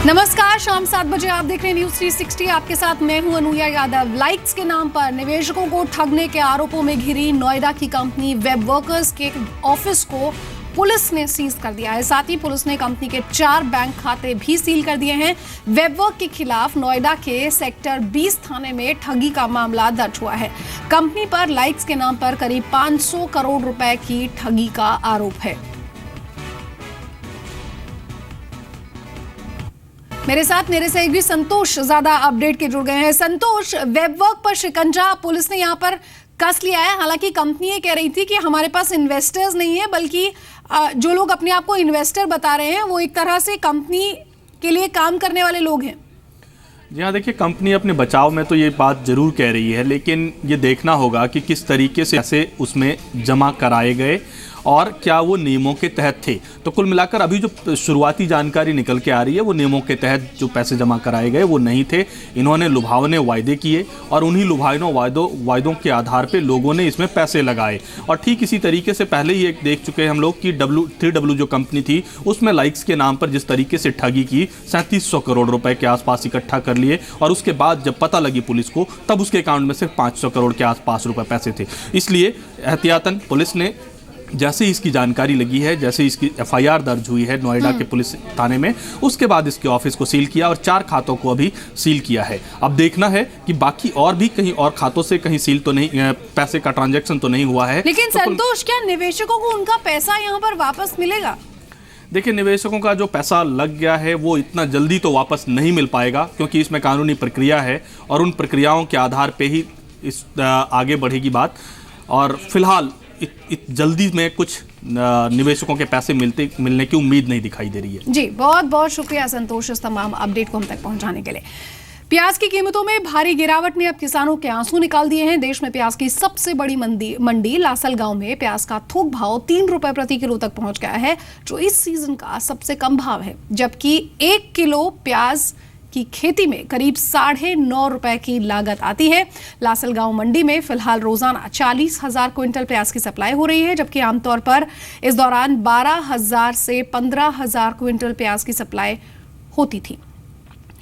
नमस्कार, शाम 7 बजे आप देख रहे हैं न्यूज 360। आपके साथ मैं हूं अनुया यादव। लाइक्स के नाम पर निवेशकों को ठगने के आरोपों में घिरी नोएडा की कंपनी वेब वर्कर्स के ऑफिस को पुलिस ने सीज कर दिया है। साथ ही पुलिस ने कंपनी के 4 बैंक खाते भी सील कर दिए हैं। वेबवर्क के खिलाफ नोएडा के सेक्टर 20 थाने में ठगी का मामला दर्ज हुआ है। कंपनी पर लाइक्स के नाम पर करीब 500 करोड़ रुपए की ठगी का आरोप है। मेरे साथ मेरे सहयोगी संतोष ज्यादा अपडेट के जुड़ गए हैं। संतोष, वेबवर्क पर शिकंजा पुलिस ने यहां पर कस लिया है। हालांकि कंपनी ये कह रही थी कि हमारे पास इन्वेस्टर्स नहीं है, बल्कि जो लोग अपने आप को इन्वेस्टर बता रहे हैं वो एक तरह से कंपनी के लिए काम करने वाले लोग हैं। जी हाँ, देखिए, कंपनी अपने बचाव में तो ये बात जरूर कह रही है, लेकिन ये देखना होगा कि किस तरीके से ऐसे उसमें जमा कराए गए और क्या वो नियमों के तहत थे। तो कुल मिलाकर अभी जो शुरुआती जानकारी निकल के आ रही है वो नियमों के तहत जो पैसे जमा कराए गए वो नहीं थे। इन्होंने लुभावने वायदे किए और उन्हीं लुभावने वायदों के आधार पे लोगों ने इसमें पैसे लगाए। और ठीक इसी तरीके से पहले ही एक देख चुके हैं हम लोग कि 3W जो कंपनी थी उसमें लाइक्स के नाम पर जिस तरीके से ठगी की, 3700 करोड़ रुपए के आसपास इकट्ठा कर लिए और उसके बाद जब पता लगी पुलिस को तब उसके अकाउंट में सिर्फ 500 करोड़ के आसपास रुपए पैसे थे। इसलिए एहतियातन पुलिस ने जैसे इसकी जानकारी लगी है, जैसे इसकी FIR दर्ज हुई है नोएडा के पुलिस थाने में, उसके बाद इसके ऑफिस को सील किया और 4 खातों को अभी सील किया है। अब देखना है कि बाकी और भी कहीं और खातों से कहीं सील तो नहीं, पैसे का ट्रांजैक्शन तो नहीं हुआ है। लेकिन संतोष, क्या निवेशकों को उनका पैसा यहाँ पर वापस मिलेगा? देखिए, निवेशकों का जो पैसा लग गया है वो इतना जल्दी तो वापस नहीं मिल पाएगा, क्योंकि इसमें कानूनी प्रक्रिया है और उन प्रक्रियाओं के आधार पे ही इस आगे बढ़ेगी बात। और फिलहाल जल्दी में कुछ निवेशकों के पैसे मिलने की उम्मीद नहीं दिखाई दे रही है। जी, बहुत बहुत शुक्रिया संतोष इस तमाम अपडेट को हम तक पहुंचाने के लिए। प्याज की कीमतों में भारी गिरावट ने अब किसानों के आंसू निकाल दिए हैं। देश में प्याज की सबसे बड़ी मंडी लासलगांव में प्याज का थोक भाव 3 रुपए प्रति किलो तक पहुंच गया है, जो इस सीजन का सबसे कम भाव है। जबकि 1 किलो प्याज की खेती में करीब 9.5 रुपए की लागत आती है। लासलगांव मंडी में फिलहाल रोजाना 40,000 क्विंटल प्याज की सप्लाई हो रही है, जबकि आमतौर पर इस दौरान 12,000 से 15,000 क्विंटल प्याज की सप्लाई होती थी।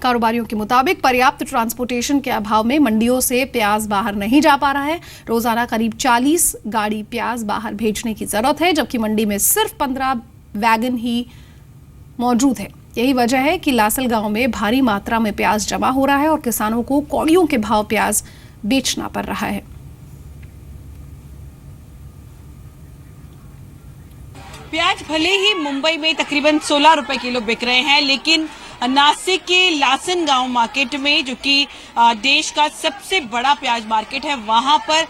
कारोबारियों के मुताबिक पर्याप्त ट्रांसपोर्टेशन के अभाव में मंडियों से प्याज बाहर नहीं जा पा रहा है। रोजाना करीब 40 गाड़ी प्याज बाहर भेजने की जरूरत है, जबकि मंडी में सिर्फ 15 वैगन ही मौजूद है। यही वजह है कि लासलगांव में भारी मात्रा में प्याज जमा हो रहा है और किसानों को कौड़ियों के भाव प्याज बेचना पड़ रहा है। प्याज भले ही मुंबई में तकरीबन 16 रुपए किलो बिक रहे हैं, लेकिन नासिक के लासलगांव मार्केट में, जो कि देश का सबसे बड़ा प्याज मार्केट है, वहां पर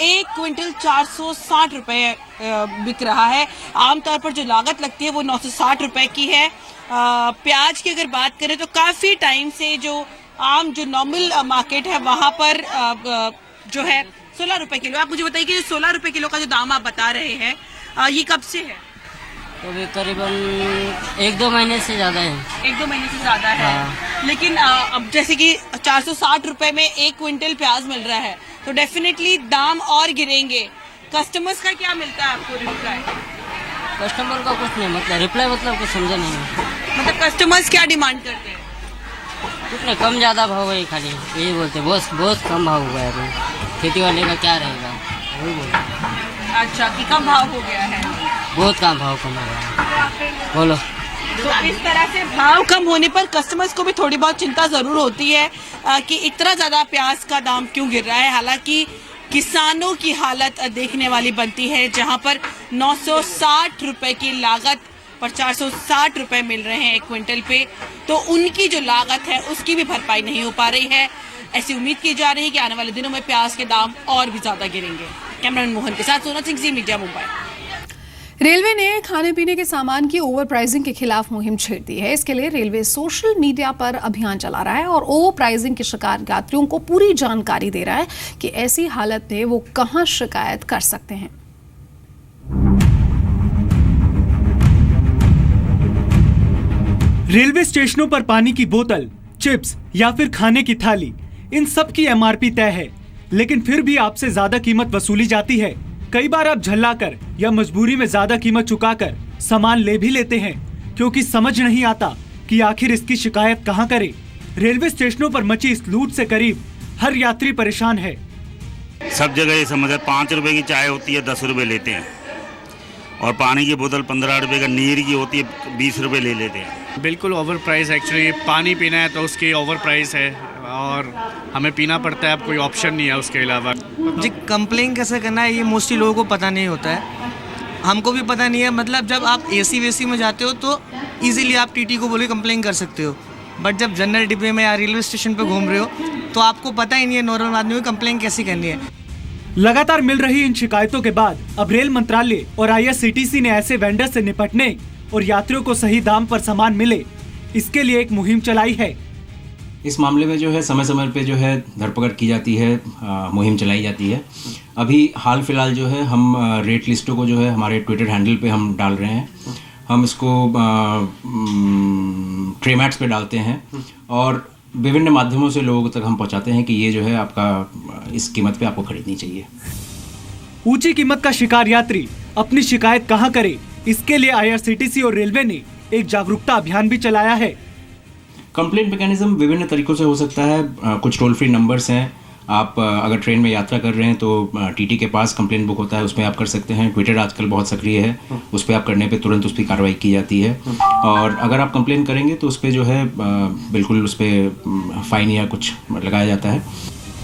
1 क्विंटल 460 रुपए बिक रहा है। आमतौर पर जो लागत लगती है वो 960 रुपए की है। प्याज की अगर बात करें तो काफी टाइम से जो नॉर्मल मार्केट है वहां पर जो है 16 रुपए किलो। आप मुझे बताइए कि 16 रुपए किलो का जो दाम आप बता रहे हैं ये कब से है? तो भी करीबन 1-2 महीने से ज्यादा है। 1-2 महीने से ज्यादा है। हाँ। लेकिन अब जैसे कि 460 रुपए में 1 क्विंटल प्याज मिल रहा है, तो डेफिनेटली दाम और गिरेंगे। कस्टमर्स का क्या मिलता है आपको रिप्लाई? कस्टमर का कुछ नहीं, मतलब रिप्लाई मतलब कुछ समझे नहीं। मतलब कस्टमर्स क्या डिमांड करते हैं? कुछ नहीं, कम ज्यादा भाव है, खाली यही बोलते हैं। बहुत कम भाव हुआ है अभी। खेती वाले का क्या रहेगा, वही बोलते। अच्छा, कि कम भाव हो गया है। बहुत कम भाव कम हो गया। बोलो। तो इस तरह से भाव कम होने पर कस्टमर्स को भी थोड़ी बहुत चिंता जरूर होती है कि इतना ज्यादा प्याज का दाम क्यों गिर रहा है। हालांकि किसानों की हालत देखने वाली बनती है, जहां पर 960 रुपए की लागत पर 460 रुपए मिल रहे हैं 1 क्विंटल पे, तो उनकी जो लागत है उसकी भी भरपाई नहीं हो पा रही है। ऐसी उम्मीद की जा रही है कि आने वाले दिनों में प्याज के दाम और भी ज्यादा गिरेंगे। कैमरामैन मोहन के साथ सोना सिंह, जी मीडिया, मुंबई। रेलवे ने खाने पीने के सामान की ओवर प्राइसिंग के खिलाफ मुहिम छेड़ दी है। इसके लिए रेलवे सोशल मीडिया पर अभियान चला रहा है और ओवर प्राइसिंग के शिकार यात्रियों को पूरी जानकारी दे रहा है कि ऐसी हालत में वो कहां शिकायत कर सकते हैं। रेलवे स्टेशनों पर पानी की बोतल, चिप्स या फिर खाने की थाली, इन सब की MRP तय है, लेकिन फिर भी आपसे ज्यादा कीमत वसूली जाती है। कई बार आप झल्लाकर या मजबूरी में ज्यादा कीमत चुकाकर सामान ले भी लेते हैं, क्योंकि समझ नहीं आता कि आखिर इसकी शिकायत कहां करें। रेलवे स्टेशनों पर मची इस लूट से करीब हर यात्री परेशान है। सब जगह ये समझ 5 रुपए की चाय होती है 10 रुपए लेते हैं, और पानी की बोतल 15 रुपए का, नीर की होती है 20 रुपए ले लेते हैं। बिल्कुल ओवर प्राइस। एक्चुअली पानी पीना है तो उसकी ओवर प्राइस है और हमें पीना पड़ता है, अब कोई ऑप्शन नहीं है उसके अलावा। जी कंप्लेन कैसे करना है ये मोस्टली लोगों को पता नहीं होता है, हमको भी पता नहीं है। मतलब जब आप एसी वेसी में जाते हो तो इजीली आप टीटी को बोले कंप्लेन कर सकते हो, बट जब जनरल डिब्बे में या रेलवे स्टेशन पे घूम रहे हो तो आपको पता ही नहीं है नॉर्मल आदमी को कंप्लेन कैसे करनी है। लगातार मिल रही इन शिकायतों के बाद अब रेल मंत्रालय और IRCTC ने ऐसे वेंडर से निपटने और यात्रियों को सही दाम पर सामान मिले, इसके लिए एक मुहिम चलाई है। इस मामले में जो है समय समय पे जो है धरपकड़ की जाती है, मुहिम चलाई जाती है। अभी हाल फिलहाल जो है हम रेट लिस्टों को जो है हमारे ट्विटर हैंडल पे हम डाल रहे हैं। हम इसको ट्रेमैट्स पे डालते हैं और विभिन्न माध्यमों से लोगों तक हम पहुंचाते हैं कि ये जो है आपका इस कीमत पे आपको खरीदनी चाहिए। ऊंची कीमत का शिकार यात्री अपनी शिकायत कहां करे, इसके लिए IRCTC और रेलवे ने एक जागरूकता अभियान भी चलाया है। कंप्लेंट मैकेनिज्म विभिन्न तरीकों से हो सकता है। कुछ टोल फ्री नंबर्स हैं। आप अगर ट्रेन में यात्रा कर रहे हैं तो टीटी के पास कंप्लेंट बुक होता है, उसमें आप कर सकते हैं। ट्विटर आजकल बहुत सक्रिय है, उस पर आप करने पे तुरंत उस पर कार्रवाई की जाती है। और अगर आप कंप्लेन करेंगे तो उस पर जो है बिल्कुल उस पर फाइन या कुछ लगाया जाता है।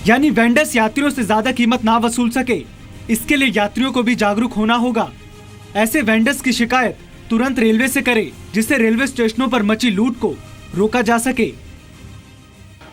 यानी वेंडर्स यात्रियों से ज्यादा कीमत ना वसूल सके, इसके लिए यात्रियों को भी जागरूक होना होगा। ऐसे वेंडर्स की शिकायत तुरंत रेलवे से करे, जिससे रेलवे स्टेशनों पर मची लूट को रोका जा सके।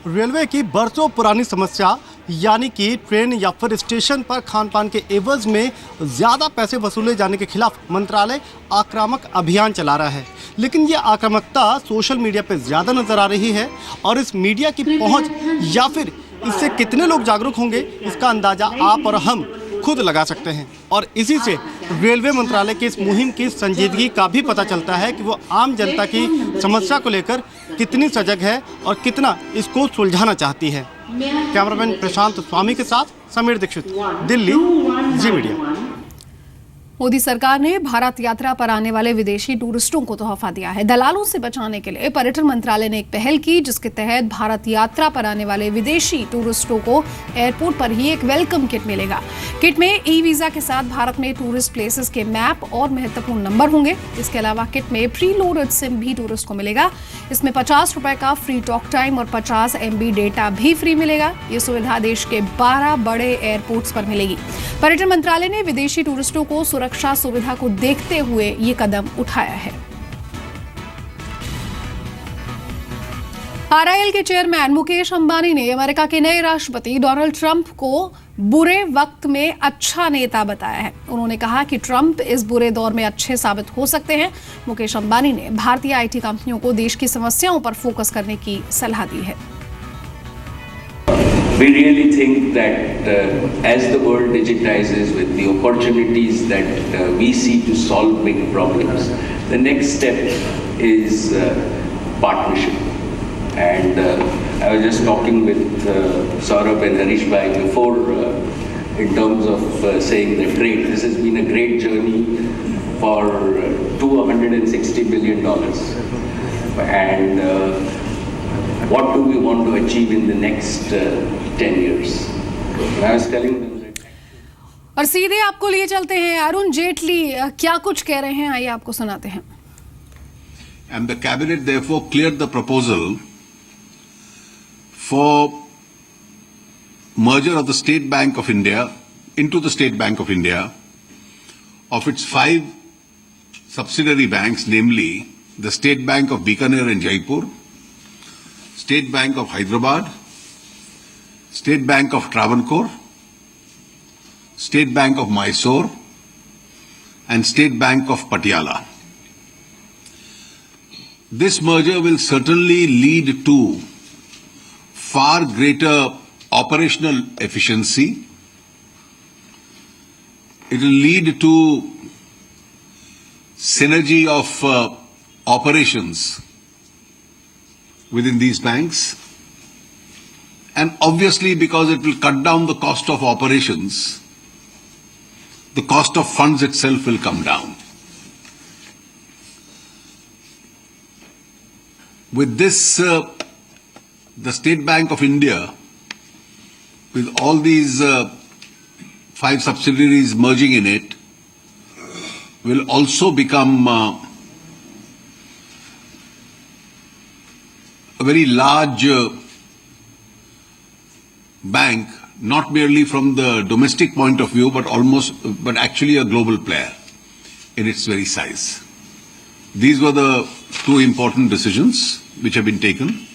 रेलवे की बरसों पुरानी समस्या यानी कि ट्रेन या फिर स्टेशन पर खान पान के एवज में ज़्यादा पैसे वसूले जाने के खिलाफ मंत्रालय आक्रामक अभियान चला रहा है। लेकिन ये आक्रामकता सोशल मीडिया पर ज़्यादा नज़र आ रही है और इस मीडिया की पहुंच या फिर इससे कितने लोग जागरूक होंगे इसका अंदाज़ा आप और हम खुद लगा सकते हैं। और इसी से रेलवे मंत्रालय की इस मुहिम की संजीदगी का भी पता चलता है कि वो आम जनता की समस्या को लेकर कितनी सजग है और कितना इसको सुलझाना चाहती है। कैमरामैन प्रशांत स्वामी के साथ समीर दीक्षित, दिल्ली, जी मीडिया। मोदी सरकार ने भारत यात्रा पर आने वाले विदेशी टूरिस्टों को तोहफा दिया है। दलालों से बचाने के लिए पर्यटन मंत्रालय ने एक पहल की, जिसके तहत भारत यात्रा पर आने वाले विदेशी टूरिस्टों को एयरपोर्ट पर ही एक वेलकम किट मिलेगा। किट में ई-वीजा के साथ भारत में टूरिस्ट प्लेसेस के मैप और महत्वपूर्ण नंबर होंगे। इसके अलावा किट में प्री लोडेड सिम भी टूरिस्ट को मिलेगा। इसमें 50 रुपए का फ्री टॉक टाइम और 50 MB डेटा भी फ्री मिलेगा। ये सुविधा देश के 12 बड़े एयरपोर्ट्स पर मिलेगी। पर्यटन मंत्रालय ने विदेशी टूरिस्टों को सुरक्षा सुविधा को देखते हुए ये कदम उठाया है। RIL के चेयरमैन मुकेश अंबानी ने अमेरिका के नए राष्ट्रपति डोनाल्ड ट्रंप को बुरे वक्त में अच्छा नेता बताया है। उन्होंने कहा कि ट्रंप इस बुरे दौर में अच्छे साबित हो सकते हैं। मुकेश अंबानी ने भारतीय IT कंपनियों को देश की समस्याओं पर फोकस करने की सलाह दी है। We really think that as the world digitizes with the opportunities that we see to solve big problems, the next step is partnership. And I was just talking with Saurabh and Harish Bhai before in terms of saying the trade. This has been a great journey for $260 billion. And what do we want to achieve in the next 10 years? I was telling them that... और सीधे आपको लिए चलते हैं, अरुण जेटली क्या कुछ कह रहे हैं, आइए आपको सुनाते हैं। And the cabinet therefore cleared the proposal for merger of the State Bank of India into the State Bank of India of its 5 subsidiary banks, namely the State Bank of Bikaner and Jaipur, State Bank of Hyderabad, State Bank of Travancore, State Bank of Mysore, and State Bank of Patiala. This merger will certainly lead to far greater operational efficiency. It will lead to synergy of operations within these banks, and obviously because it will cut down the cost of operations, the cost of funds itself will come down. with this, the State Bank of India, with all these 5 subsidiaries merging in it, will also become a very large bank, not merely from the domestic point of view, but actually a global player in its very size. These were the 2 important decisions which have been taken.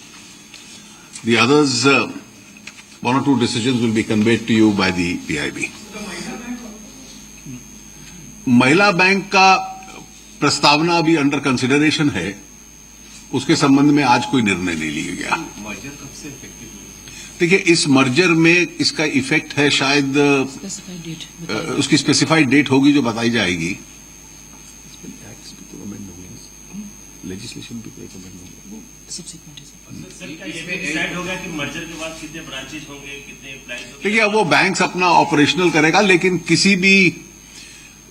The others, 1 or 2 decisions will be conveyed to you by the PIB. महिला bank का प्रस्तावना अभी under consideration है, उसके संबंध में आज कोई निर्णय नहीं लिया गया। मर्जर कब से इफेक्टिव होगा? देखिए, इस मर्जर में इसका इफेक्ट है शायद उसकी स्पेसिफाइड डेट होगी जो बताई जाएगी। लेजिस्लेशन भी होगा कि मर्जर के बाद कितने ब्रांचेज होंगे, कितने एम्प्लॉइज होंगे। देखिए, वो बैंक्स अपना ऑपरेशनल करेगा, लेकिन किसी भी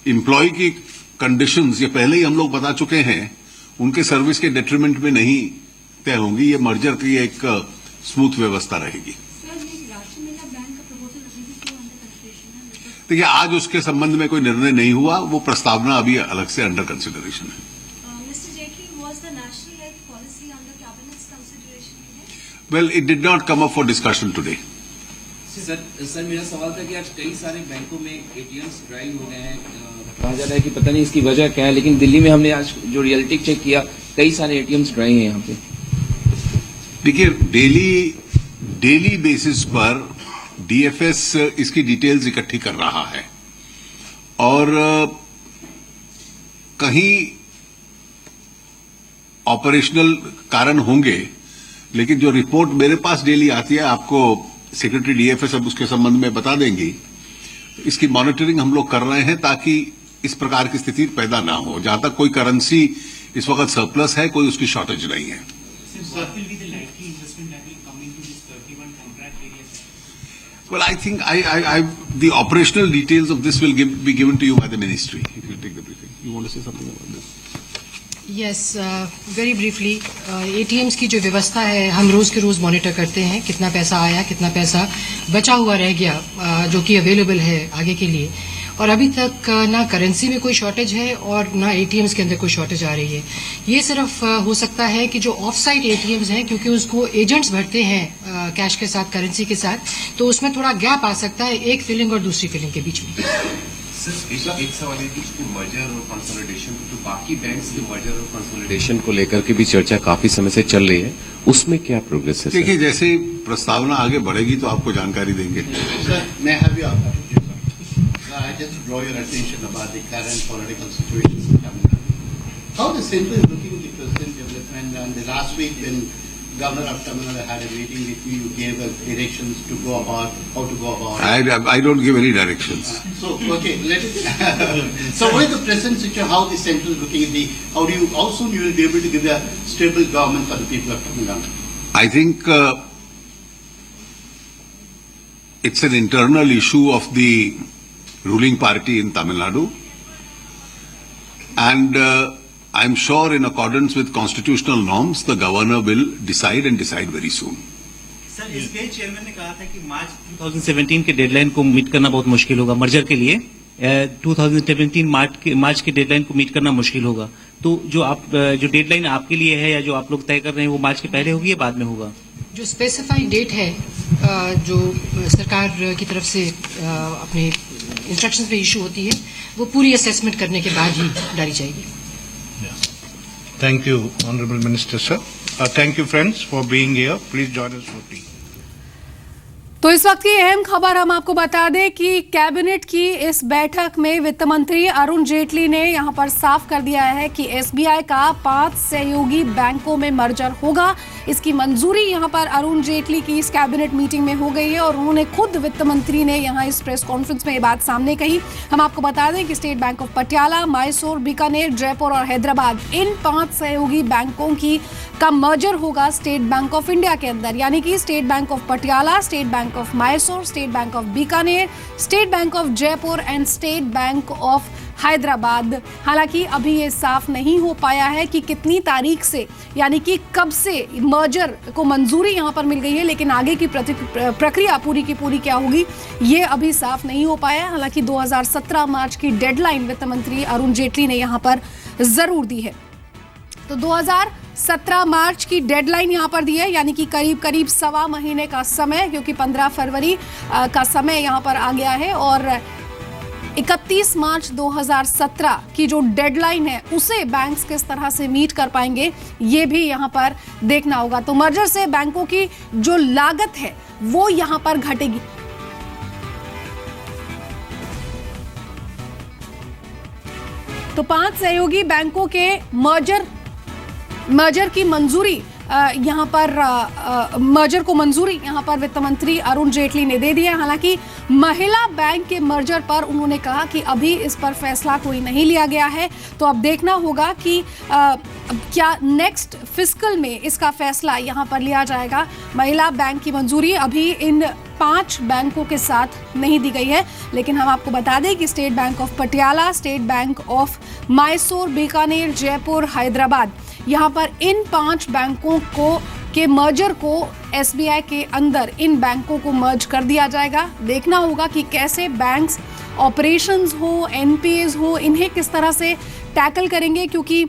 एम्प्लॉय की कंडीशंस ये पहले ही हम लोग बता चुके हैं, उनके सर्विस के डेट्रीमेंट में नहीं तय होंगी। ये मर्जर की एक स्मूथ व्यवस्था रहेगी। देखिए, आज उसके संबंध में कोई निर्णय नहीं हुआ, वो प्रस्तावना अभी अलग से अंडर कंसिडरेशन है। Well, it did not come up for discussion today. Sir मेरा सवाल था कि आज कई सारे बैंकों में एटीएम्स ड्राई हो गए हैं, कहा जा रहा है कि पता नहीं इसकी वजह क्या है, लेकिन दिल्ली में हमने आज जो रियलिटी चेक किया, कई सारे एटीएम्स ड्राई हैं यहाँ पे। देखिए, डेली बेसिस पर डीएफएस इसकी डिटेल्स इकट्ठी कर रहा है और कहीं ऑपरेशनल कारण होंगे, लेकिन जो रिपोर्ट मेरे पास डेली आती है, आपको सेक्रेटरी डीएफएस अब उसके संबंध में बता देंगी। इसकी मॉनिटरिंग हम लोग कर रहे हैं ताकि इस प्रकार की स्थिति पैदा ना हो। जहां तक कोई करेंसी इस वक्त सरप्लस है, कोई उसकी शॉर्टेज नहीं है। Well, I think the operational details of this will be given to you by the ministry. If you take the briefing, you want to say something about this? Yes, very briefly, ATMs की जो व्यवस्था है हम रोज़ के रोज़ monitor करते हैं, कितना पैसा आया, कितना पैसा बचा हुआ रह गया जो कि अवेलेबल है आगे के लिए। और अभी तक ना करेंसी में कोई शॉर्टेज है और ना एटीएम्स के अंदर कोई शॉर्टेज आ रही है। ये सिर्फ हो सकता है कि जो ऑफ साइड एटीएम्स हैं, क्योंकि उसको एजेंट्स भरते हैं कैश के साथ, करेंसी के साथ, तो उसमें थोड़ा गैप आ सकता है एक फिलिंग और दूसरी फिलिंग के बीच में। सर, एक सवाल है कि मर्जर और कंसोलिडेशन, तो बाकी बैंक्स के मर्जर और कंसोलिडेशन को लेकर के भी चर्चा काफी समय से चल रही है, उसमें क्या प्रोग्रेस है? देखिए, जैसे प्रस्तावना आगे बढ़ेगी तो आपको जानकारी देंगे। I just draw your attention about the current political situation in Tamil Nadu. How the centre is looking at the present development, and the last week when Governor of Tamil Nadu had a meeting with you, you gave us directions to go about, how to go about. I don't give any directions. So, okay, let it. So what is the present situation, how the centre is looking at the, how soon you will be able to give a stable government for the people of Tamil Nadu? I think it's an internal issue of the ruling party in Tamil Nadu, and I'm sure in accordance with constitutional norms, the governor will decide and decide very soon. Sir, SBI chairman ने कहा था कि मार्च 2017 के deadline को meet करना बहुत मुश्किल होगा मर्जर के लिए। 2017 मार्च के डेडलाइन को मीट करना मुश्किल होगा, तो जो डेडलाइन आपके लिए है या जो आप लोग तय कर रहे हैं, वो मार्च के पहले होगी या बाद में होगा? जो स्पेसिफाइड डेट है, जो सरकार की तरफ से अपने इंस्ट्रक्शंस पे इशू होती है, वो पूरी असेसमेंट करने के बाद ही डाली जाएगी। Thank you, Honorable Minister, sir. Thank you, friends, for being here. Please join us for tea. तो इस वक्त की अहम खबर हम आपको बता दें कि कैबिनेट की इस बैठक में वित्त मंत्री अरुण जेटली ने यहां पर साफ कर दिया है कि एसबीआई का 5 सहयोगी बैंकों में मर्जर होगा। इसकी मंजूरी यहां पर अरुण जेटली की इस कैबिनेट मीटिंग में हो गई है और उन्होंने खुद वित्त मंत्री ने यहां इस प्रेस कॉन्फ्रेंस में ये बात सामने कही। हम आपको बता दें कि state bank of Patiala, Mysore, Bikaner, Jaipur और हैदराबाद, इन 5 सहयोगी बैंकों का मर्जर होगा स्टेट बैंक ऑफ इंडिया के अंदर, यानी कि state bank of Patiala, state bank of Mysore, state bank of Bikaner, state bank of Jaipur and state bank of Hyderabad. हालांकि अभी ये साफ नहीं हो पाया है कि कितनी तारीख से, यानी कि कब से मर्जर को मंजूरी यहां पर मिल गई है, लेकिन आगे की प्रक्रिया पूरी की पूरी क्या होगी ये अभी साफ नहीं हो पाया है। हालांकि 2017 मार्च की डेडलाइन वित्त मंत्री अरुण जेटली ने यहां पर जरूर दी है। तो 2017 मार्च की डेडलाइन यहां पर दी है, यानी कि करीब करीब 1.25 महीने का समय, क्योंकि 15 फरवरी का समय यहां पर आ गया है और 31 मार्च 2017 की जो डेडलाइन है उसे बैंक्स किस तरह से मीट कर पाएंगे ये भी यहां पर देखना होगा। तो मर्जर से बैंकों की जो लागत है वो यहां पर घटेगी। तो 5 सहयोगी बैंकों के मर्जर की मंजूरी यहां पर मर्जर को मंजूरी यहां पर वित्त मंत्री अरुण जेटली ने दे दी है। हालांकि महिला बैंक के मर्जर पर उन्होंने कहा कि अभी इस पर फैसला कोई नहीं लिया गया है, तो अब देखना होगा कि क्या नेक्स्ट फिस्कल में इसका फैसला यहां पर लिया जाएगा। महिला बैंक की मंजूरी अभी इन 5 बैंकों के साथ नहीं दी गई है, लेकिन हम आपको बता दें कि state bank of Patiala, state bank of Mysore, Bikaner, Jaipur, Hyderabad, यहाँ पर इन 5 बैंकों के मर्जर को एसबीआई के अंदर इन बैंकों को मर्ज कर दिया जाएगा। देखना होगा कि कैसे बैंक्स ऑपरेशंस हो, एनपीएस हो, इन्हें किस तरह से टैकल करेंगे, क्योंकि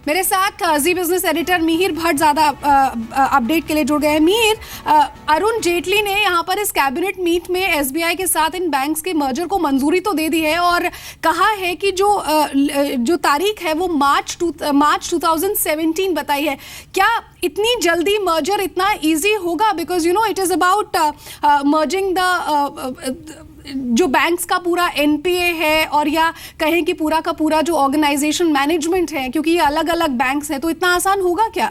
मेरे साथ जी बिजनेस एडिटर मिहिर भट्ट ज्यादा अपडेट के लिए जुड़ गए हैं। मिहिर, अरुण जेटली ने यहाँ पर इस कैबिनेट मीट में एसबीआई के साथ इन बैंक्स के मर्जर को मंजूरी तो दे दी है और कहा है कि जो तारीख है वो मार्च 2017 बताई है। क्या इतनी जल्दी मर्जर इतना इजी होगा? Because it is about merging the जो बैंक्स का पूरा एनपीए है और या कहें कि पूरा का पूरा जो ऑर्गेनाइजेशन मैनेजमेंट है, क्योंकि ये अलग अलग बैंक्स हैं, तो इतना आसान होगा क्या?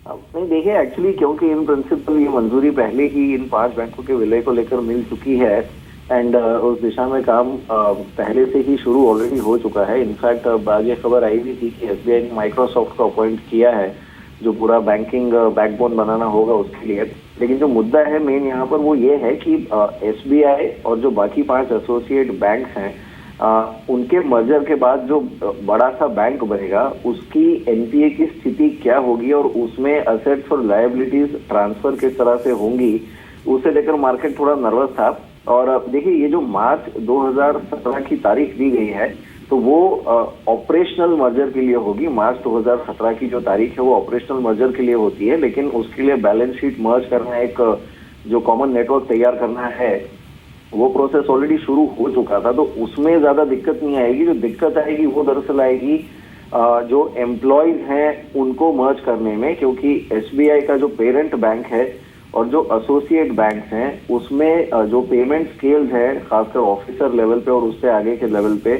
नहीं, देखिए एक्चुअली क्योंकि इन प्रिंसिपल ये मंजूरी पहले ही इन 5 बैंकों के विलय को लेकर मिल चुकी है एंड उस दिशा में काम पहले से ही शुरू ऑलरेडी हो चुका है। इनफैक्ट आज ये खबर आई भी थी कि एसबीआई ने माइक्रोसॉफ्ट को अपॉइंट किया है जो पूरा बैंकिंग बैकबोन बनाना होगा उसके लिए। लेकिन जो मुद्दा है मेन यहाँ पर वो ये है कि एसबीआई और जो बाकी 5 एसोसिएट बैंक्स हैं उनके मर्जर के बाद जो बड़ा सा बैंक बनेगा उसकी एनपीए की स्थिति क्या होगी और उसमें असेट्स और लायबिलिटीज ट्रांसफर किस तरह से होंगी, उसे लेकर मार्केट थोड़ा नर्वस था। और देखिए ये जो मार्च 2017 की तारीख दी गई है तो वो ऑपरेशनल मर्जर के लिए होगी। मार्च 2017 की जो तारीख है वो ऑपरेशनल मर्जर के लिए होती है, लेकिन उसके लिए बैलेंस शीट मर्ज करना, एक जो कॉमन नेटवर्क तैयार करना है, वो प्रोसेस ऑलरेडी शुरू हो चुका था। तो उसमें ज्यादा दिक्कत नहीं आएगी। जो दिक्कत आएगी वो दरअसल आएगी जो एम्प्लॉयज हैं उनको मर्ज करने में, क्योंकि एसबीआई का जो पेरेंट बैंक है और जो एसोसिएट बैंक्स हैं उसमें जो पेमेंट स्केल्स है खासकर ऑफिसर लेवल पे और उससे आगे के लेवल पे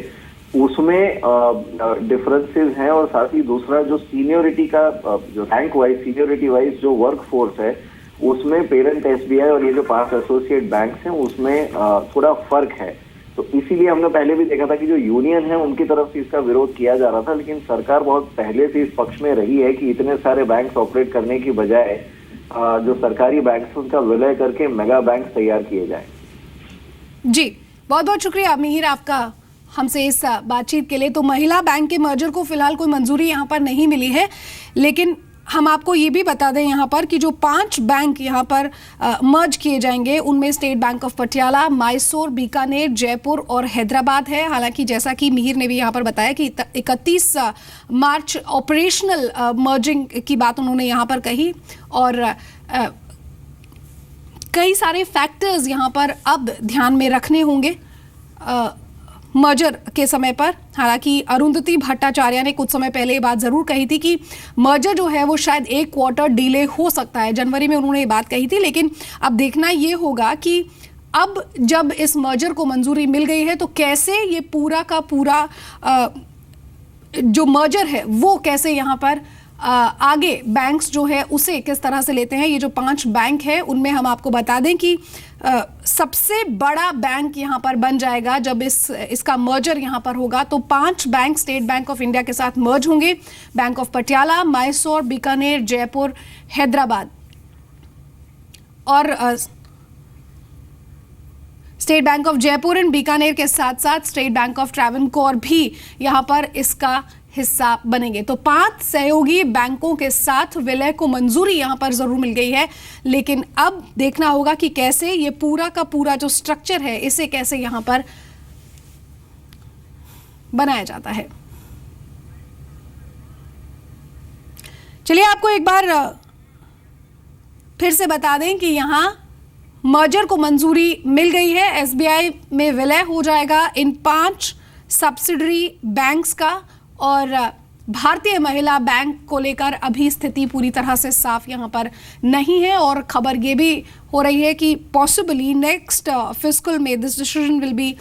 उसमें डिफरेंसेस हैं। और साथ ही दूसरा जो सीनियोरिटी का जो रैंक वाइज सीनियोरिटी वाइज जो वर्क फोर्स है उसमें पेरेंट एसबीआई और ये जो 5 एसोसिएट बैंक्स हैं उसमें थोड़ा फर्क है। तो इसीलिए हमने पहले भी देखा था कि जो यूनियन है उनकी तरफ से इसका विरोध किया जा रहा था, लेकिन सरकार बहुत पहले से इस पक्ष में रही है कि इतने सारे बैंक ऑपरेट करने की बजाय जो सरकारी बैंक उनका विलय करके मेगा बैंक तैयार किए जाए। जी बहुत बहुत शुक्रिया मिहिर आपका हमसे इस बातचीत के लिए। तो महिला बैंक के मर्जर को फिलहाल कोई मंजूरी यहाँ पर नहीं मिली है, लेकिन हम आपको ये भी बता दें यहाँ पर कि जो 5 बैंक यहाँ पर मर्ज किए जाएंगे उनमें state bank of Patiala, Mysore, Bikaner, Jaipur और हैदराबाद है। हालांकि जैसा कि मिहिर ने भी यहाँ पर बताया कि 31 मार्च ऑपरेशनल मर्जिंग की बात उन्होंने यहाँ पर कही और कई सारे फैक्टर्स यहाँ पर अब ध्यान में रखने होंगे मर्जर के समय पर। हालांकि अरुंधति भट्टाचार्य ने कुछ समय पहले ये बात जरूर कही थी कि मर्जर जो है वो शायद 1 क्वार्टर डिले हो सकता है। जनवरी में उन्होंने ये बात कही थी, लेकिन अब देखना ये होगा कि अब जब इस मर्जर को मंजूरी मिल गई है तो कैसे ये पूरा का पूरा जो मर्जर है वो कैसे यहाँ पर आगे बैंक्स जो है उसे किस तरह से लेते हैं। ये जो 5 बैंक है उनमें हम आपको बता दें कि सबसे बड़ा बैंक यहाँ पर बन जाएगा जब इसका मर्जर यहाँ पर होगा। तो 5 bank state bank of India के साथ मर्ज होंगे। बैंक ऑफ पटियाला, मैसूर, बीकानेर, जयपुर, हैदराबाद और state bank of Jaipur and Bikaner के साथ साथ स्टेट बैंक ऑफ ट्रावनकोर भी यहां पर इसका हिस्सा बनेंगे। तो 5 सहयोगी बैंकों के साथ विलय को मंजूरी यहां पर जरूर मिल गई है, लेकिन अब देखना होगा कि कैसे ये पूरा का पूरा जो स्ट्रक्चर है इसे कैसे यहां पर बनाया जाता है। चलिए आपको एक बार फिर से बता दें कि यहां मर्जर को मंजूरी मिल गई है। एसबीआई में विलय हो जाएगा इन 5 सब्सिडरी बैंक्स का, और भारतीय महिला बैंक को लेकर अभी स्थिति पूरी तरह से साफ यहां पर नहीं है, और खबर ये भी हो रही है कि पॉसिबली नेक्स्ट फिस्कल में दिस डिसीजन विल बी